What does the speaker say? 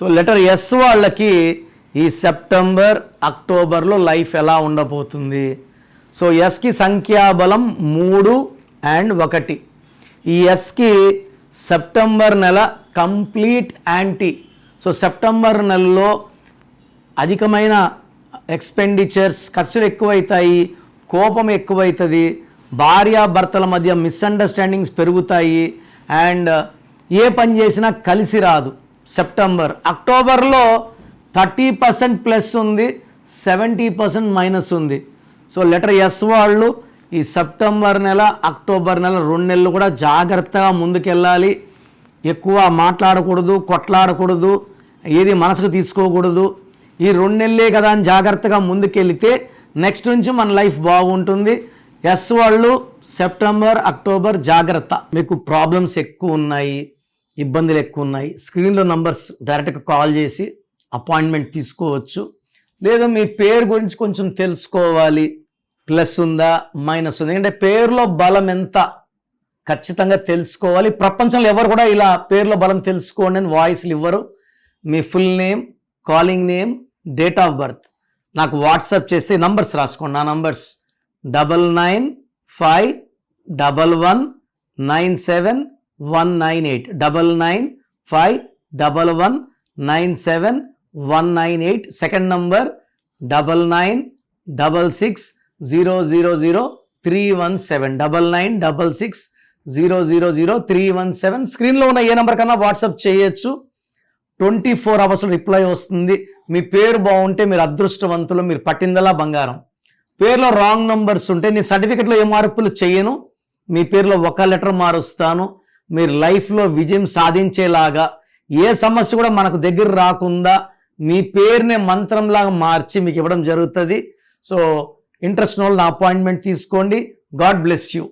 So letter S వాళ్ళకి ఈ September అక్టోబర్లో లైఫ్ ఎలా ఉండబోతుంది. సో ఎస్కి సంఖ్యాబలం 3 అండ్ 1. ఈ ఎస్కి సెప్టెంబర్ నెల కంప్లీట్ యాంటీ. సో సెప్టెంబర్ నెలలో అధికమైన ఎక్స్పెండిచర్స్, ఖర్చులు ఎక్కువైతాయి, కోపం ఎక్కువైతుంది, భార్యాభర్తల మధ్య మిస్అండర్స్టాండింగ్స్ పెరుగుతాయి, అండ్ ఏ పని చేసినా కలిసి రాదు. సెప్టెంబర్. అక్టోబర్లో 30% ప్లస్ ఉంది, 70% మైనస్ ఉంది. సో లెటర్ ఎస్ వాళ్ళు ఈ సెప్టెంబర్ నెల, అక్టోబర్ నెల 2 నెలలు కూడా జాగ్రత్తగా ముందుకెళ్ళాలి. ఎక్కువ మాట్లాడకూడదు, కొట్లాడకూడదు, ఏది మనసుకు తీసుకోకూడదు. ఈ 2 నెలలే కదా అని జాగ్రత్తగా ముందుకెళ్తే నెక్స్ట్ నుంచి మన లైఫ్ బాగుంటుంది. ఎస్ వాళ్ళు సెప్టెంబర్, అక్టోబర్ జాగ్రత్త. మీకు ప్రాబ్లమ్స్ ఎక్కువ ఉన్నాయి, ఇబ్బందులు ఎక్కువ ఉన్నాయి, స్క్రీన్లో నంబర్స్ డైరెక్ట్గా కాల్ చేసి అపాయింట్మెంట్ తీసుకోవచ్చు. లేదా మీ పేరు గురించి కొంచెం తెలుసుకోవాలి, ప్లస్ ఉందా మైనస్ ఉందా, ఎందుకంటే పేరులో బలం ఎంత ఖచ్చితంగా తెలుసుకోవాలి. ప్రపంచంలో ఎవరు కూడా ఇలా పేరులో బలం తెలుసుకోండి అని వాయిస్లు ఇవ్వరు. మీ full name, calling name, date of birth నాకు వాట్సాప్ చేస్తే నంబర్స్ రాసుకోండి. నా నంబర్స్ 9951197198 9951197198. Second number 9966000317 9966000317. స్క్రీన్లో ఉన్న ఏ నెంబర్ కన్నా వాట్సాప్ చేయొచ్చు. 24 అవర్స్లో రిప్లై వస్తుంది. మీ పేరు బాగుంటే మీరు అదృష్టవంతులు, మీరు పట్టిందలా బంగారం. పేరులో రాంగ్ నంబర్స్ ఉంటే నేను సర్టిఫికెట్లో ఏ మార్పులు చేయను, మీ పేరులో ఒక లెటర్ మారుస్తాను. మీరు లైఫ్లో విజయం సాధించేలాగా, ఏ సమస్య కూడా మనకు దగ్గర రాకుండా మీ పేరునే మంత్రంలాగా మార్చి మీకు ఇవ్వడం జరుగుతుంది. సో ఇంట్రెస్ట్ ఉన్న వాళ్ళు నా అపాయింట్మెంట్ తీసుకోండి. God bless you.